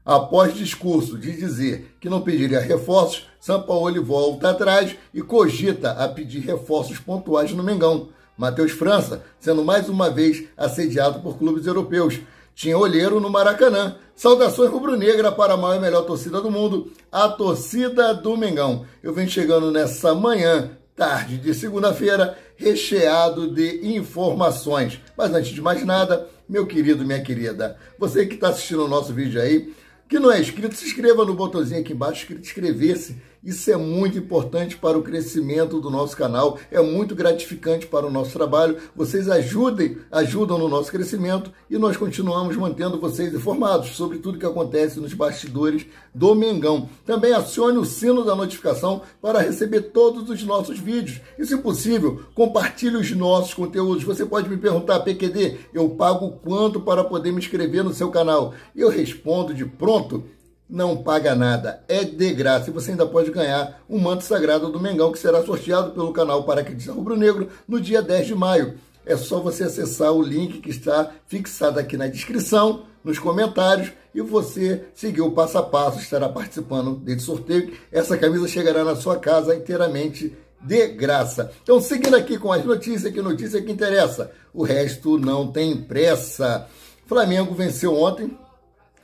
Após discurso de dizer que não pediria reforços, Sampaoli volta atrás e cogita a pedir reforços pontuais no Mengão. Matheus França sendo mais uma vez assediado por clubes europeus. Tinha olheiro no Maracanã. Saudações rubro-negra para a maior e melhor torcida do mundo, a torcida do Mengão. Eu venho chegando nessa manhã, tarde de segunda-feira, recheado de informações. Mas antes de mais nada, meu querido, minha querida, você que está assistindo o nosso vídeo aí, que não é inscrito, se inscreva no botãozinho aqui embaixo, escrito inscrever-se. Isso é muito importante para o crescimento do nosso canal, é muito gratificante para o nosso trabalho. Vocês ajudam no nosso crescimento e nós continuamos mantendo vocês informados sobre tudo que acontece nos bastidores do Mengão. Também acione o sino da notificação para receber todos os nossos vídeos. E, se possível, compartilhe os nossos conteúdos. Você pode me perguntar, PQD, eu pago quanto para poder me inscrever no seu canal? E eu respondo de pronto: não paga nada, é de graça. E você ainda pode ganhar um manto sagrado do Mengão, que será sorteado pelo canal Paraquedista Rubro-Negro no dia 10 de maio. É só você acessar o link que está fixado aqui na descrição, nos comentários, e você seguir o passo a passo, estará participando desse sorteio. Essa camisa chegará na sua casa inteiramente de graça. Então, seguindo aqui com as notícias, que notícia que interessa. O resto não tem pressa. Flamengo venceu ontem,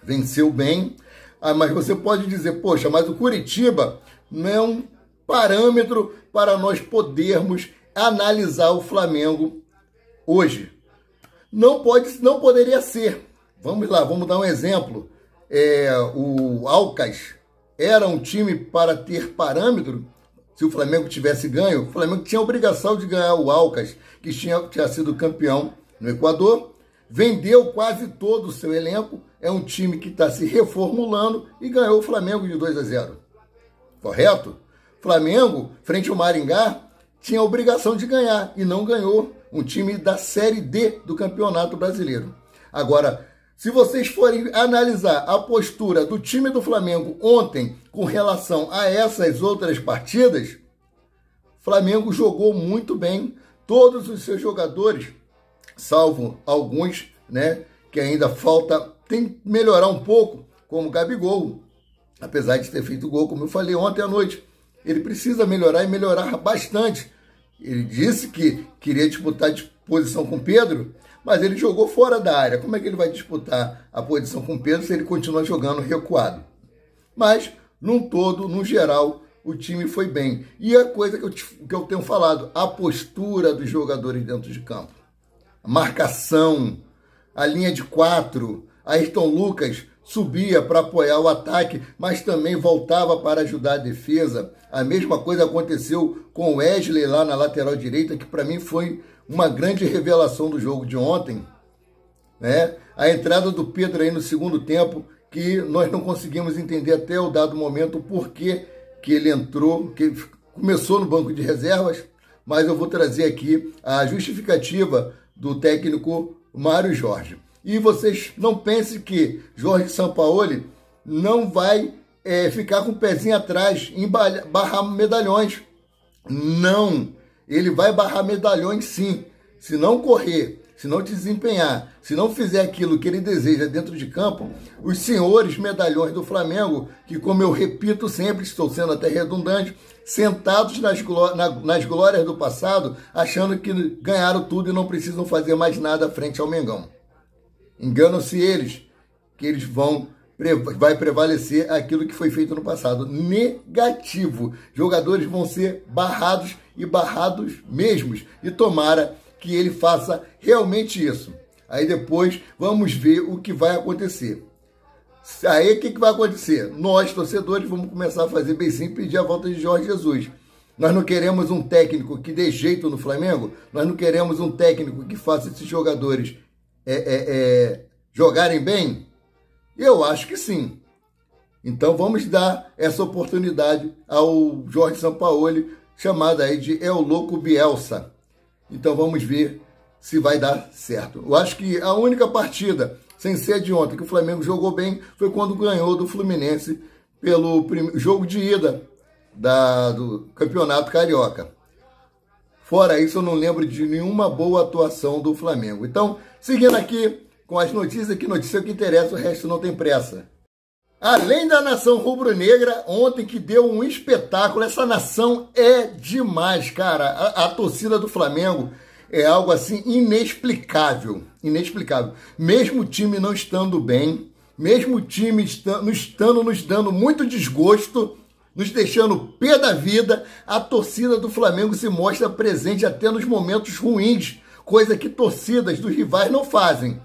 venceu bem. Mas você pode dizer, poxa, mas o Curitiba não é um parâmetro para nós podermos analisar o Flamengo hoje. Não poderia ser. Vamos lá, vamos dar um exemplo. O Alcas era um time para ter parâmetro. Se o Flamengo tivesse ganho, o Flamengo tinha a obrigação de ganhar o Alcas, que tinha sido campeão no Equador. Vendeu quase todo o seu elenco. É um time que está se reformulando e ganhou o Flamengo de 2-0. Correto? Flamengo, frente ao Maringá, tinha a obrigação de ganhar e não ganhou. Um time da Série D do Campeonato Brasileiro. Agora, se vocês forem analisar a postura do time do Flamengo ontem com relação a essas outras partidas, o Flamengo jogou muito bem. Todos os seus jogadores, salvo alguns, né, que ainda tem que melhorar um pouco, como o Gabigol, apesar de ter feito gol, como eu falei ontem à noite. Ele precisa melhorar e melhorar bastante. Ele disse que queria disputar de posição com o Pedro, mas ele jogou fora da área. Como é que ele vai disputar a posição com o Pedro se ele continua jogando recuado? Mas, num todo, no geral, o time foi bem. E a coisa que eu tenho falado, a postura dos jogadores dentro de campo. A marcação, a linha de 4, Ayrton Lucas subia para apoiar o ataque, mas também voltava para ajudar a defesa. A mesma coisa aconteceu com o Wesley lá na lateral direita, que para mim foi uma grande revelação do jogo de ontem, né? A entrada do Pedro aí no segundo tempo, que nós não conseguimos entender até o dado momento o porquê que ele entrou, que ele começou no banco de reservas, mas eu vou trazer aqui a justificativa do técnico Mário Jorge. E vocês não pensem que Jorge Sampaoli não vai ficar com o pezinho atrás em barrar medalhões. Não, ele vai barrar medalhões sim. Se não correr, se não desempenhar, se não fizer aquilo que ele deseja dentro de campo, os senhores medalhões do Flamengo, que, como eu repito sempre, estou sendo até redundante, sentados nas glórias do passado, achando que ganharam tudo e não precisam fazer mais nada frente ao Mengão. Enganam-se eles, que vai prevalecer aquilo que foi feito no passado. Negativo. Jogadores vão ser barrados e barrados mesmos. E tomara que ele faça realmente isso. Aí depois vamos ver o que vai acontecer. Aí o que vai acontecer? Nós, torcedores, vamos começar a fazer beicinho e pedir a volta de Jorge Jesus. Nós não queremos um técnico que dê jeito no Flamengo. Nós não queremos um técnico que faça esses jogadores jogarem bem? Eu acho que sim. Então vamos dar essa oportunidade ao Jorge Sampaoli, chamado aí de El Louco Bielsa. Então vamos ver se vai dar certo. Eu acho que a única partida, sem ser de ontem, que o Flamengo jogou bem, foi quando ganhou do Fluminense pelo jogo de ida do Campeonato Carioca. Fora isso, eu não lembro de nenhuma boa atuação do Flamengo. Então, seguindo aqui com as notícias, que notícia que interessa, o resto não tem pressa. Além da nação rubro-negra, ontem que deu um espetáculo, essa nação é demais, cara. A torcida do Flamengo é algo assim inexplicável, inexplicável. Mesmo o time não estando bem, mesmo o time estando nos dando muito desgosto, nos deixando pé da vida, a torcida do Flamengo se mostra presente até nos momentos ruins, coisa que torcidas dos rivais não fazem.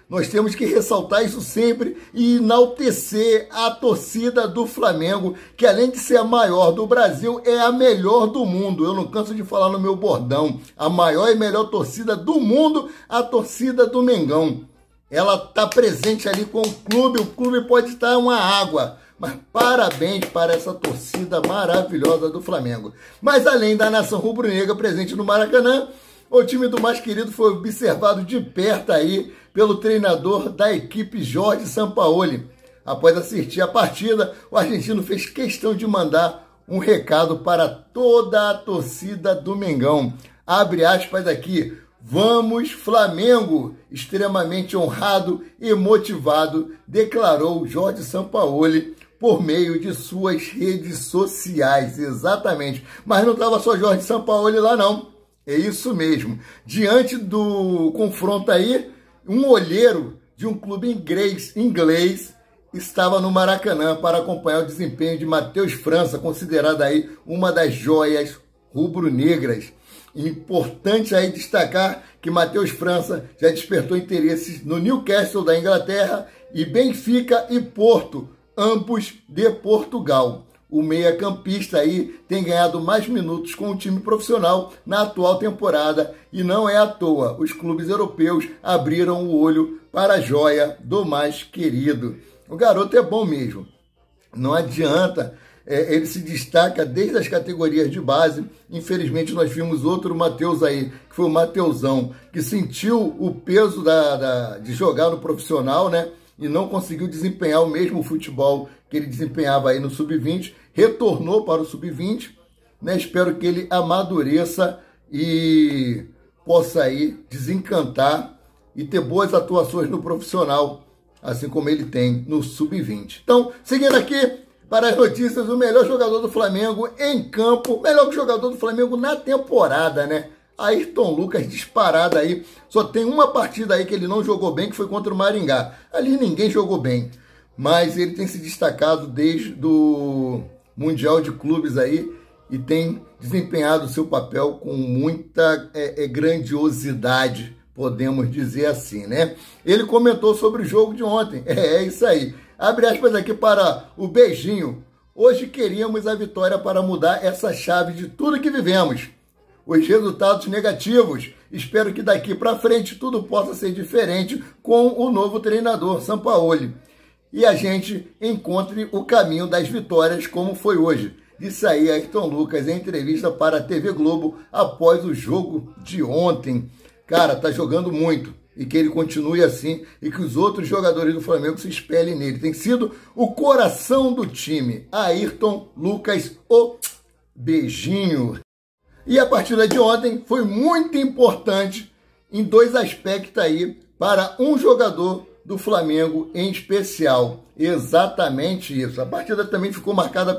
Nós temos que ressaltar isso sempre e enaltecer a torcida do Flamengo, que além de ser a maior do Brasil, é a melhor do mundo. Eu não canso de falar no meu bordão. A maior e melhor torcida do mundo, a torcida do Mengão. Ela está presente ali com o clube pode estar uma água. Mas parabéns para essa torcida maravilhosa do Flamengo. Mas além da nação rubro-negra presente no Maracanã, o time do mais querido foi observado de perto aí pelo treinador da equipe Jorge Sampaoli. Após assistir a partida, o argentino fez questão de mandar um recado para toda a torcida do Mengão. Abre aspas aqui. Vamos Flamengo! Extremamente honrado e motivado, declarou Jorge Sampaoli por meio de suas redes sociais. Exatamente. Mas não estava só Jorge Sampaoli lá não. É isso mesmo. Diante do confronto aí, um olheiro de um clube inglês estava no Maracanã para acompanhar o desempenho de Matheus França, considerado aí uma das joias rubro-negras. Importante aí destacar que Matheus França já despertou interesses no Newcastle da Inglaterra e Benfica e Porto, ambos de Portugal. O meia-campista aí tem ganhado mais minutos com o time profissional na atual temporada e não é à toa. Os clubes europeus abriram o olho para a joia do mais querido. O garoto é bom mesmo. Não adianta, ele se destaca desde as categorias de base. Infelizmente nós vimos outro Matheus aí, que foi o Mateusão, que sentiu o peso de jogar no profissional, né? E não conseguiu desempenhar o mesmo futebol que ele desempenhava aí no Sub-20, retornou para o Sub-20, né? Espero que ele amadureça e possa aí desencantar e ter boas atuações no profissional, assim como ele tem no Sub-20. Então, seguindo aqui para as notícias, o melhor jogador do Flamengo em campo, melhor jogador do Flamengo na temporada, né? Ayrton Lucas disparado aí, só tem uma partida aí que ele não jogou bem, que foi contra o Maringá. Ali ninguém jogou bem, mas ele tem se destacado desde o Mundial de Clubes aí e tem desempenhado o seu papel com muita grandiosidade, podemos dizer assim, né? Ele comentou sobre o jogo de ontem, é isso aí. Abre aspas aqui para o Beijinho. Hoje queríamos a vitória para mudar essa chave de tudo que vivemos. Os resultados negativos. Espero que daqui para frente tudo possa ser diferente com o novo treinador, Sampaoli. E a gente encontre o caminho das vitórias como foi hoje. Disse aí Ayrton Lucas em entrevista para a TV Globo após o jogo de ontem. Cara, tá jogando muito. E que ele continue assim e que os outros jogadores do Flamengo se espelhem nele. Tem sido o coração do time. Ayrton Lucas, o Beijinho. E a partida de ontem foi muito importante em dois aspectos aí para um jogador do Flamengo em especial. Exatamente isso. A partida também ficou marcada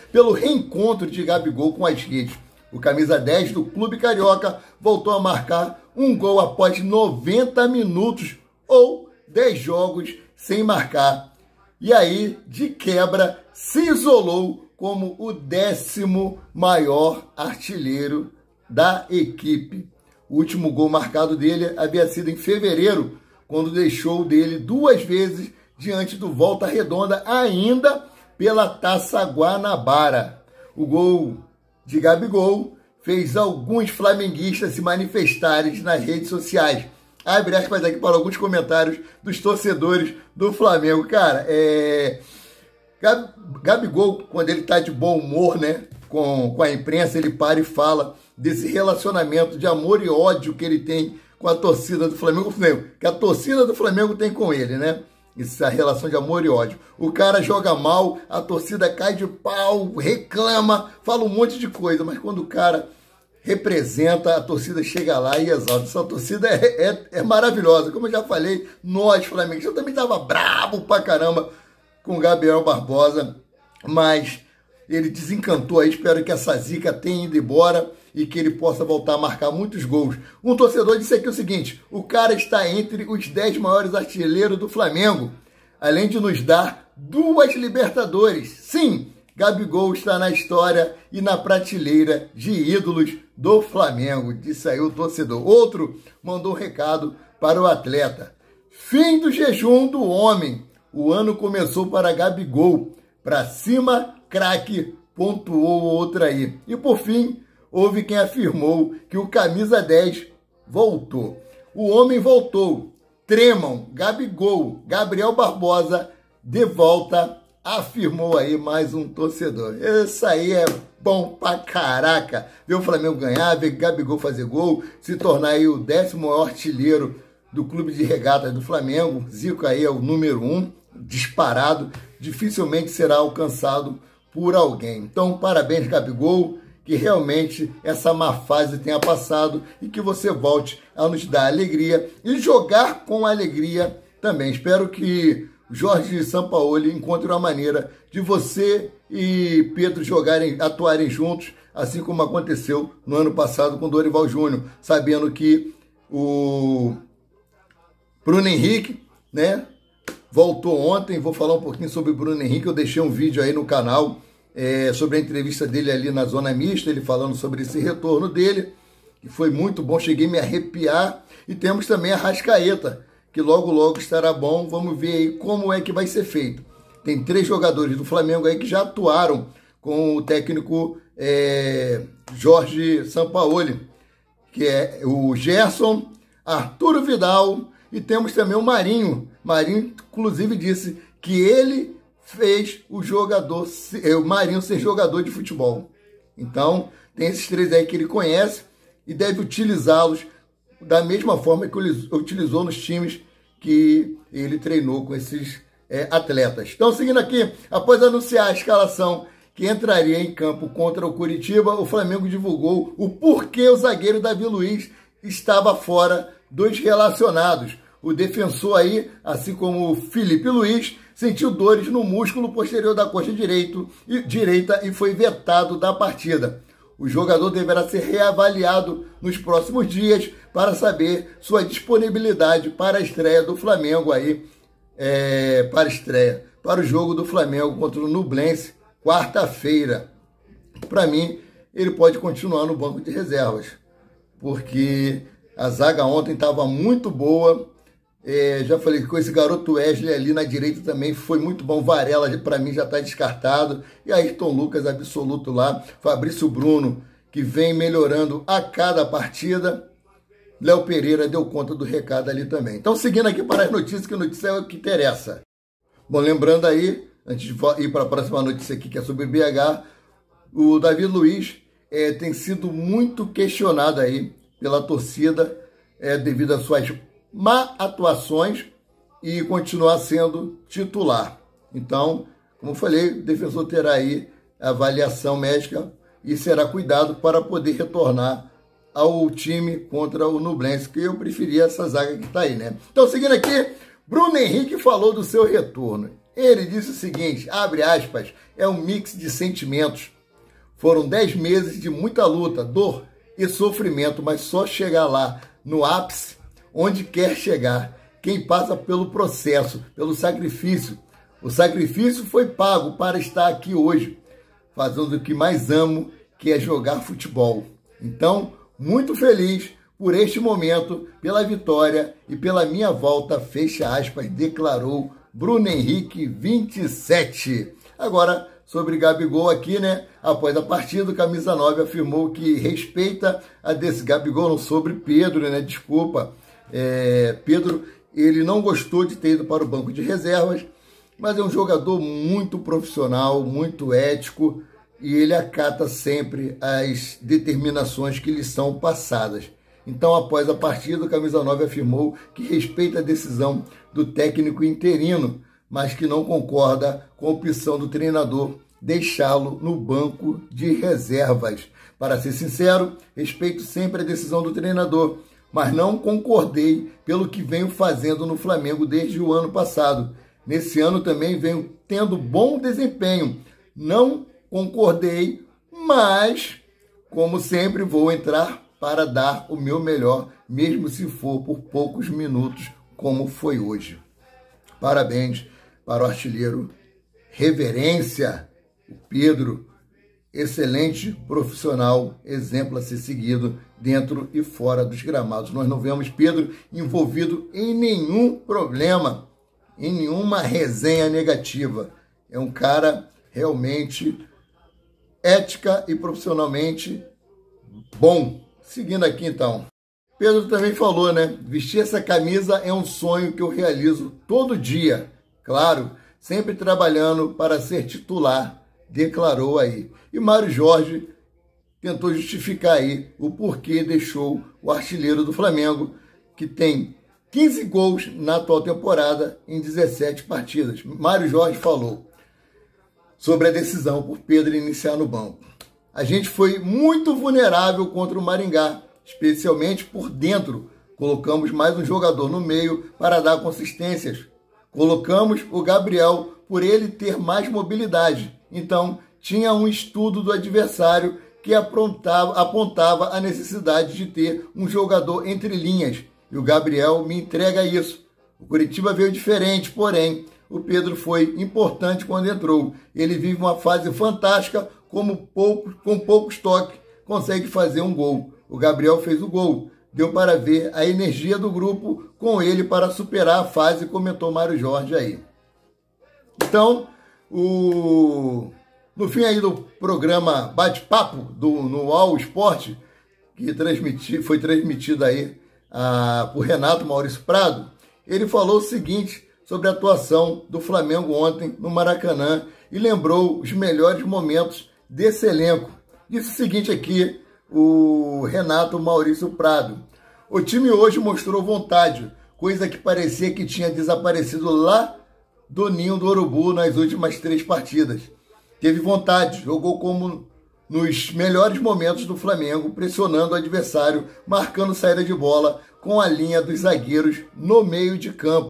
pelo reencontro de Gabigol com as redes. O camisa 10 do Clube Carioca voltou a marcar um gol após 90 minutos ou 10 jogos sem marcar. E aí, de quebra, se isolou como o 10º maior artilheiro da equipe. O último gol marcado dele havia sido em fevereiro, quando deixou dele 2 vezes diante do Volta Redonda, ainda pela Taça Guanabara. O gol de Gabigol fez alguns flamenguistas se manifestarem nas redes sociais. Abre aspas aqui para alguns comentários dos torcedores do Flamengo. Cara, Gabigol, quando ele está de bom humor, né, com a imprensa, ele para e fala desse relacionamento de amor e ódio que ele tem com a torcida do Flamengo, que a torcida do Flamengo tem com ele, né? Essa relação de amor e ódio. O cara joga mal, a torcida cai de pau, reclama, fala um monte de coisa, mas quando o cara representa, a torcida chega lá e exalta. Essa torcida é maravilhosa. Como eu já falei, nós, flamenguistas, eu também tava brabo pra caramba com Gabriel Barbosa, mas ele desencantou aí. Espero que essa zica tenha ido embora e que ele possa voltar a marcar muitos gols. Um torcedor disse aqui o seguinte: o cara está entre os 10 maiores artilheiros do Flamengo, além de nos dar 2 Libertadores. Sim, Gabigol está na história e na prateleira de ídolos do Flamengo, disse aí o torcedor. Outro mandou um recado para o atleta: fim do jejum do homem, o ano começou para Gabigol, pra cima, craque, pontuou outra aí. E por fim, houve quem afirmou que o camisa 10 voltou. O homem voltou. Tremam, Gabigol, Gabriel Barbosa, de volta, afirmou aí mais um torcedor. Isso aí é bom pra caraca. Ver o Flamengo ganhar, ver Gabigol fazer gol, se tornar aí o 10º maior artilheiro do clube de regatas do Flamengo. Zico aí é o número 1, disparado, dificilmente será alcançado por alguém. Então, parabéns, Gabigol, que realmente essa má fase tenha passado e que você volte a nos dar alegria e jogar com alegria também. Espero que Jorge Sampaoli encontre uma maneira de você e Pedro atuarem juntos, assim como aconteceu no ano passado com Dorival Júnior, sabendo que o Bruno Henrique, né, voltou ontem. Vou falar um pouquinho sobre o Bruno Henrique. Eu deixei um vídeo aí no canal sobre a entrevista dele ali na Zona Mista, ele falando sobre esse retorno dele, que foi muito bom, cheguei a me arrepiar. E temos também a Arrascaeta, que logo logo estará bom. Vamos ver aí como é que vai ser feito. Tem 3 jogadores do Flamengo aí que já atuaram com o técnico Jorge Sampaoli, que é o Gerson, Arturo Vidal, e temos também o Marinho. Marinho, inclusive, disse que ele fez o Marinho ser jogador de futebol. Então, tem esses 3 aí que ele conhece e deve utilizá-los da mesma forma que ele utilizou nos times que ele treinou com esses atletas. Então, seguindo aqui, após anunciar a escalação que entraria em campo contra o Curitiba, o Flamengo divulgou o porquê o zagueiro Davi Luiz estava fora dos relacionados. O defensor aí, assim como o Felipe Luiz, sentiu dores no músculo posterior da coxa direita e foi vetado da partida. O jogador deverá ser reavaliado nos próximos dias para saber sua disponibilidade para a estreia do Flamengo aí, para o jogo do Flamengo contra o Nublense, quarta-feira. Para mim, ele pode continuar no banco de reservas, porque a zaga ontem estava muito boa. Já falei que com esse garoto Wesley ali na direita também foi muito bom. Varela, para mim, já está descartado. E Ayrton Lucas, absoluto lá. Fabrício Bruno, que vem melhorando a cada partida. Léo Pereira deu conta do recado ali também. Então, seguindo aqui para as notícias, que a notícia é o que interessa. Bom, lembrando aí, antes de ir para a próxima notícia aqui, que é sobre o BH, o Davi Luiz tem sido muito questionado aí pela torcida devido às suas má atuações e continuar sendo titular. Então, como eu falei, o defensor terá aí a avaliação médica e será cuidado para poder retornar ao time contra o Nublense, que eu preferia essa zaga que está aí, né? Então, seguindo aqui, Bruno Henrique falou do seu retorno. Ele disse o seguinte, abre aspas, é um mix de sentimentos. Foram 10 meses de muita luta, dor e sofrimento, mas só chegar lá no ápice, onde quer chegar, quem passa pelo processo, pelo sacrifício. O sacrifício foi pago para estar aqui hoje, fazendo o que mais amo, que é jogar futebol. Então, muito feliz por este momento, pela vitória e pela minha volta, fecha aspas, declarou Bruno Henrique, 27. Agora, sobre Gabigol aqui, né? Após a partida, o camisa 9 afirmou que respeita a desse Gabigol, não sobre Pedro, né? Desculpa. Pedro, ele não gostou de ter ido para o banco de reservas, mas é um jogador muito profissional, muito ético, e ele acata sempre as determinações que lhe são passadas. Então, após a partida, o camisa 9 afirmou que respeita a decisão do técnico interino, mas que não concorda com a opção do treinador deixá-lo no banco de reservas. Para ser sincero, respeito sempre a decisão do treinador, mas não concordei pelo que venho fazendo no Flamengo desde o ano passado. Nesse ano também venho tendo bom desempenho. Não concordei, mas, como sempre, vou entrar para dar o meu melhor, mesmo se for por poucos minutos, como foi hoje. Parabéns para o artilheiro. Reverência, o Pedro, excelente profissional, exemplo a ser seguido dentro e fora dos gramados. Nós não vemos Pedro envolvido em nenhum problema, em nenhuma resenha negativa. É um cara realmente ética e profissionalmente bom. Seguindo aqui então. Pedro também falou, né? Vestir essa camisa é um sonho que eu realizo todo dia. Claro, sempre trabalhando para ser titular, declarou aí. E Mário Jorge tentou justificar aí o porquê deixou o artilheiro do Flamengo, que tem 15 gols na atual temporada em 17 partidas. Mário Jorge falou sobre a decisão por Pedro iniciar no banco. A gente foi muito vulnerável contra o Maringá, especialmente por dentro. Colocamos mais um jogador no meio para dar consistências. Colocamos o Gabriel por ele ter mais mobilidade. Então, tinha um estudo do adversário que apontava a necessidade de ter um jogador entre linhas. E o Gabriel me entrega isso. O Curitiba veio diferente, porém, o Pedro foi importante quando entrou. Ele vive uma fase fantástica, com poucos toques, consegue fazer um gol. O Gabriel fez o gol. Deu para ver a energia do grupo com ele para superar a fase, comentou Mário Jorge aí. Então, no fim aí do programa Bate-Papo no All Sport, que foi transmitido aí por Renato Maurício Prado, ele falou o seguinte sobre a atuação do Flamengo ontem no Maracanã e lembrou os melhores momentos desse elenco. Disse o seguinte aqui, o Renato Maurício Prado: o time hoje mostrou vontade, coisa que parecia que tinha desaparecido lá do Ninho do Urubu nas últimas 3 partidas. Teve vontade, jogou como nos melhores momentos do Flamengo, pressionando o adversário, marcando saída de bola com a linha dos zagueiros no meio de campo.